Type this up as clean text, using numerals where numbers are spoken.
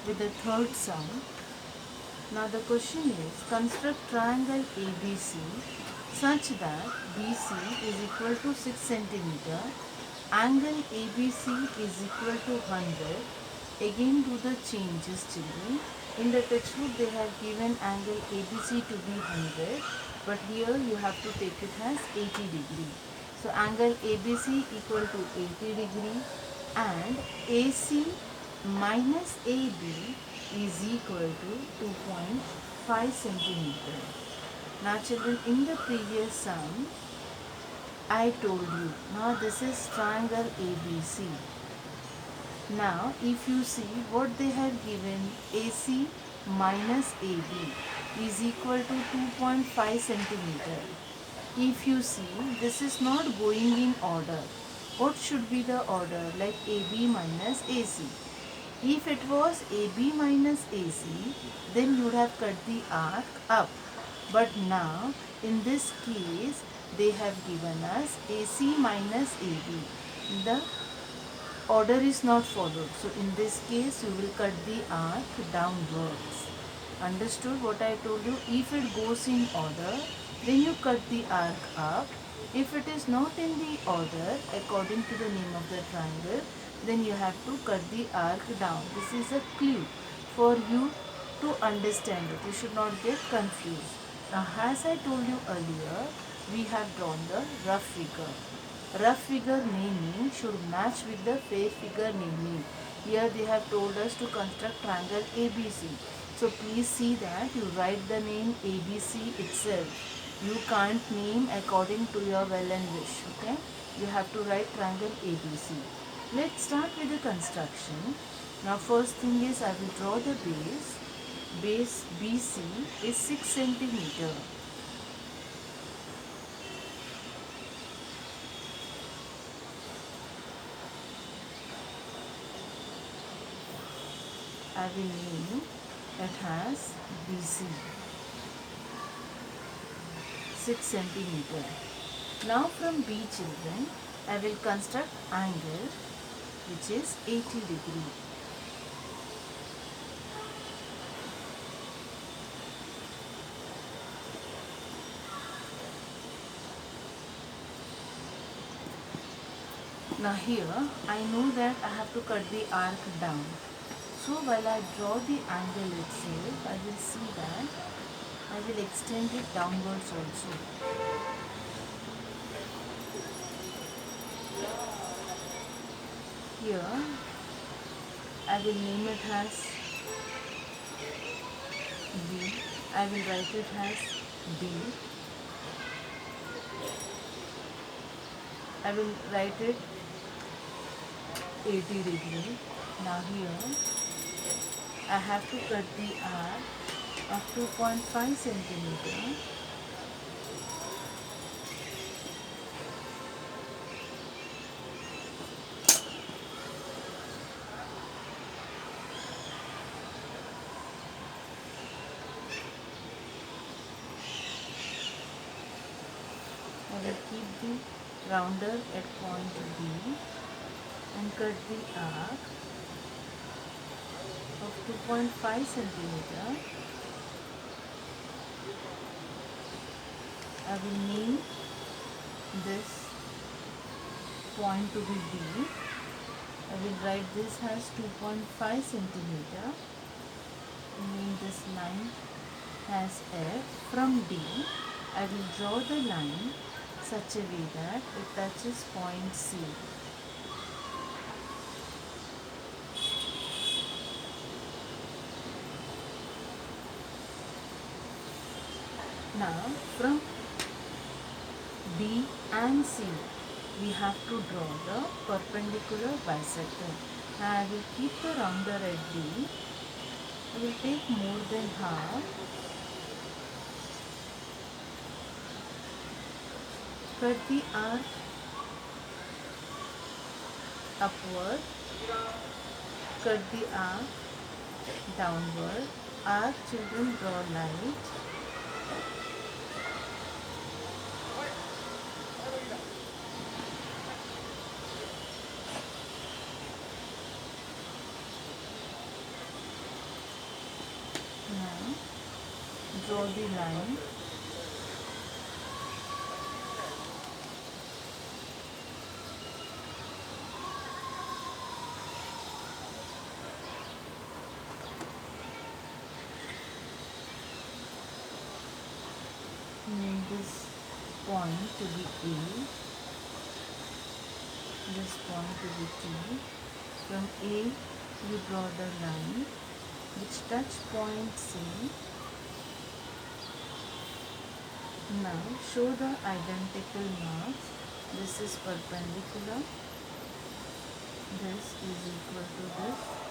with the third sum. Now the question is, construct triangle ABC such that BC is equal to 6 centimeter, angle ABC is equal to 100. Again do the changes, children. In the textbook they have given angle ABC to be 100, but here you have to take it as 80 degree. So angle ABC equal to 80 degree and AC minus AB is equal to 2.5 centimeter. Now children, in the previous sum I told you, now this is triangle ABC. Now if you see what they have given, AC minus AB is equal to 2.5 centimeter. If you see, this is not going in order. What should be the order? Like AB minus AC. If it was AB minus AC, then you would have cut the arc up. But now, in this case, they have given us AC minus AB. The order is not followed. So, in this case, you will cut the arc downwards. Understood what I told you? If it goes in order, then you cut the arc up. If it is not in the order, according to the name of the triangle, then you have to cut the arc down. This is a clue for you to understand it. You should not get confused. Now, as I told you earlier, we have drawn the rough figure. Rough figure naming should match with the fair figure naming. Here they have told us to construct triangle ABC. So please see that you write the name ABC itself. You can't name according to your well and wish. Okay? You have to write triangle ABC. Let's start with the construction. Now first thing is I will draw the base. Base BC is 6 centimeter. I will name it as BC, 6 centimeter. Now from B, children, I will construct angle which is 80 degree. Now here I know that I have to cut the arc down. So while I draw the angle itself, I will see that I will extend it downwards also. Here I will name it as B. I will write it as B. I will write it 80 degree. Now here I have to cut the arc of 2.5 centimeter. I will keep the rounder at point B and cut the arc of 2.5 centimeter. I will name this point to be B. I will write this as 2.5 centimeter. Name this line as F. From D, I will draw the line such a way that it touches point C. Now from B and C we have to draw the perpendicular bisector. Now I will keep the rounder at B. I will take more than half. Cut the arc upward. Cut the arc downward. Arc, children, draw light. Now draw the line. Make this point to be A, this point to be T. From A, you draw the line which touch point C. Now show the identical marks. This is perpendicular. This is equal to this.